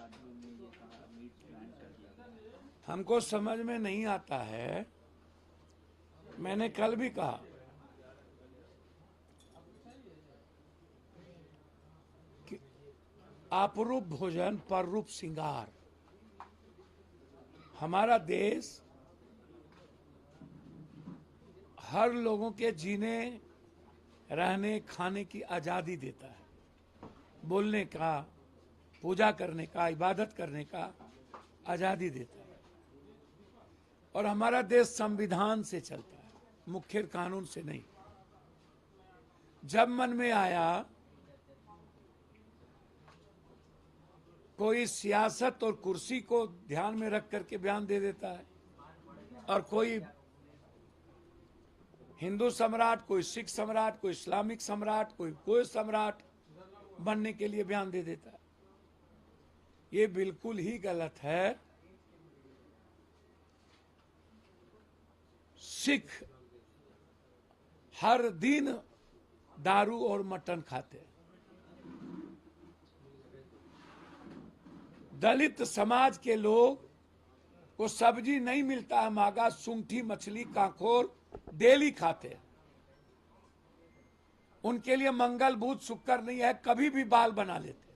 Bathroom में ये कहा मीट बैन कर दिया। हमको समझ में नहीं आता है। मैंने कल भी कहा कि आपरूप भोजन पररूप श्रृंगार। हमारा देश हर लोगों के जीने रहने खाने की आजादी देता है, बोलने का, पूजा करने का, इबादत करने का आजादी देता है। और हमारा देश संविधान से चलता है, मुख्य कानून से नहीं। जब मन में आया कोई सियासत और कुर्सी को ध्यान में रख करके बयान दे देता है, और कोई हिंदू सम्राट, कोई सिख सम्राट, कोई इस्लामिक सम्राट, कोई सम्राट बनने के लिए बयान दे देता है। ये बिल्कुल ही गलत है। सिख हर दिन दारू और मटन खाते हैं। दलित समाज के लोग को सब्जी नहीं मिलता है, मागा, सूंठी, मछली, कांकोर डेली खाते हैं। उनके लिए मंगल बुध शुक्र नहीं है, कभी भी बाल बना लेते।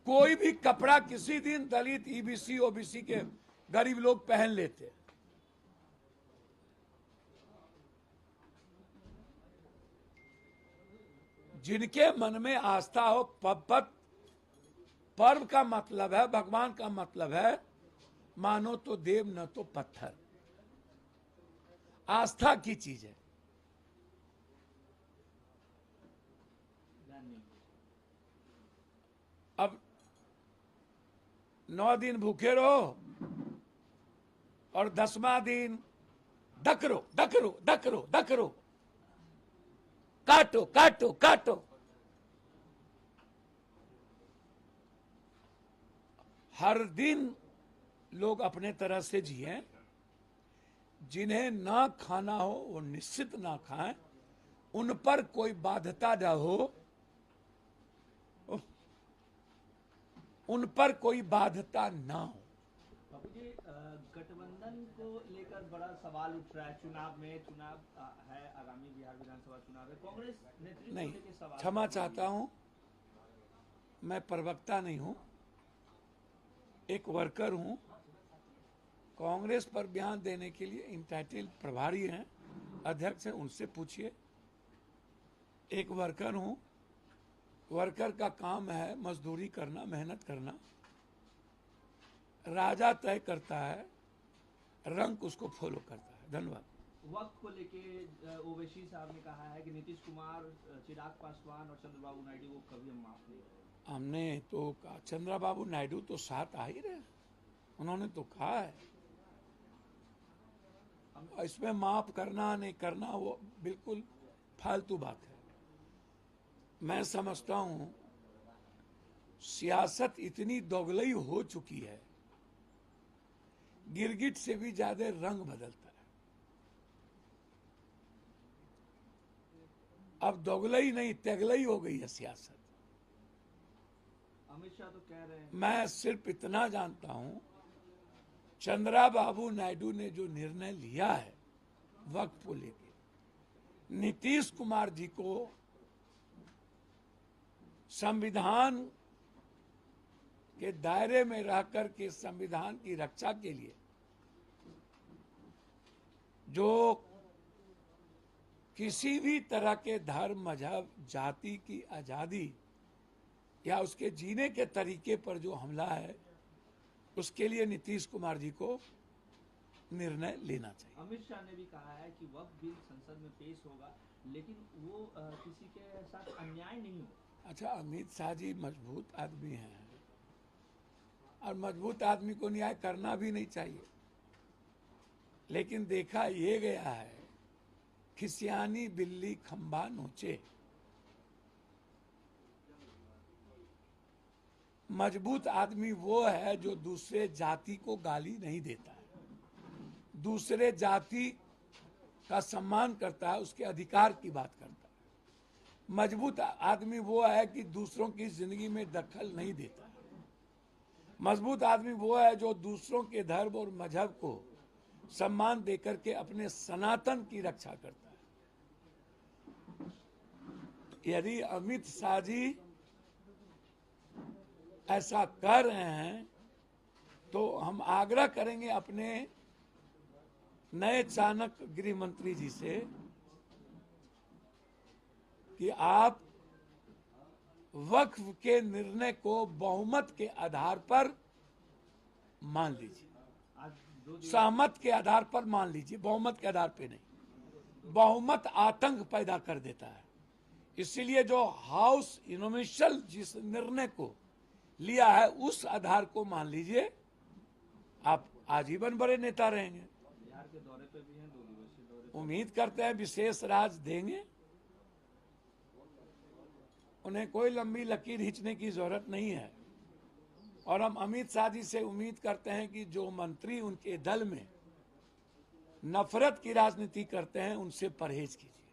कोई भी कपड़ा किसी दिन दलित, ईबीसी, ओबीसी के गरीब लोग पहन लेते। जिनके मन में आस्था हो, पर्व का मतलब है, भगवान का मतलब है मानो तो देव न तो पत्थर। आस्था की चीज है। अब 9 दिन भूखे रहो और 10वां दिन डकरो डकरो डकरो डकरो, काटो काटो काटो। हर दिन लोग अपने तरह से जिए। जिन्हें ना खाना हो वो निश्चित ना खाएं, उन पर कोई बाध्यता न हो, उन पर कोई बाध्यता ना हो। बाबू जी, गठबंधन को लेकर बड़ा सवाल उठ रहा है। चुनाव है, आगामी बिहार विधानसभा चुनाव है, कांग्रेस नेतृत्व नहीं, को लेकर सवाल। क्षमा चाहता हूं, मैं प्रवक्ता नहीं हूं, एक वर्कर हूं। कांग्रेस पर बयान देने के लिए इंटाइटल प्रभारी हैं, अध्यक्ष हैं, उनसे पूछिए। एक वर्कर हूं, वर्कर का काम है मजदूरी करना, मेहनत करना। राजा तय करता है, रंग उसको फॉलो करता है। धन्यवाद। वक्त को लेके ओवैसी साहब ने कहा है कि नीतीश कुमार, चिराग पासवान और चंद्रबाबू नायडू को कभी हम माफ नहीं करेंगे। हमने तो कहा, चंद्रबाबू नायडू तो साथ आ ही रहे, उन्होंने तो कहा है। इसमें माफ करना नहीं करना वो बिल्कुल फालतू बात है। मैं समझता हूं सियासत इतनी दोगलई हो चुकी है, गिरगिट से भी ज्यादा रंग बदलता है। अब दोगलई नहीं, तेगलई हो गई है सियासत। अमित शाह तो कह रहे हैं। मैं सिर्फ इतना जानता हूं, चंद्रबाबू नायडू ने जो निर्णय लिया है वक्त को लेके, नीतीश कुमार जी को संविधान के दायरे में रहकर के संविधान की रक्षा के लिए जो किसी भी तरह के धर्म, मजहब, जाति की आजादी या उसके जीने के तरीके पर जो हमला है, उसके लिए नीतीश कुमार जी को निर्णय लेना चाहिए। अमित शाह ने भी कहा है कि वक्फ बिल संसद में पेश होगा, लेकिन वो किसी के साथ अन्याय नहीं होगा। अच्छा, अमित शाह जी मजबूत आदमी हैं, और मजबूत आदमी को न्याय करना भी नहीं चाहिए। लेकिन देखा ये गया है, खिसियानी बिल्ली खंबा नोचे। मजबूत आदमी वो है जो दूसरे जाति को गाली नहीं देता है, दूसरे जाति का सम्मान करता है, उसके अधिकार की बात करता है। मजबूत आदमी वो है कि दूसरों की जिंदगी में दखल नहीं देता। मजबूत आदमी वो है जो दूसरों के धर्म और मजहब को सम्मान देकर के अपने सनातन की रक्षा करता है। यदि अमित शाह जी ऐसा कर रहे हैं तो हम आग्रह करेंगे अपने नए चाणक्य गृह मंत्री जी से कि आप वक्फ के निर्णय को बहुमत के आधार पर मान लीजिए, आज 2 दिवस सहमत के आधार पर मान लीजिए, बहुमत के आधार पे नहीं। बहुमत आतंक पैदा कर देता है। इसीलिए जो हाउस यूनिवर्सल जिस निर्णय को लिया है उस आधार को मान लीजिए, आप आजीवन बड़े नेता रहेंगे। बिहार के दौरे पे भी हैं, 2 दिवसीय दौरे पे। उम्मीद करते हैं विशेष राज देंगे। उन्हें कोई लंबी लकीर खींचने की जरूरत नहीं है। और हम अमित शाह जी से उम्मीद करते हैं कि जो मंत्री उनके दल में नफरत की राजनीति करते हैं उनसे परहेज कीजिए।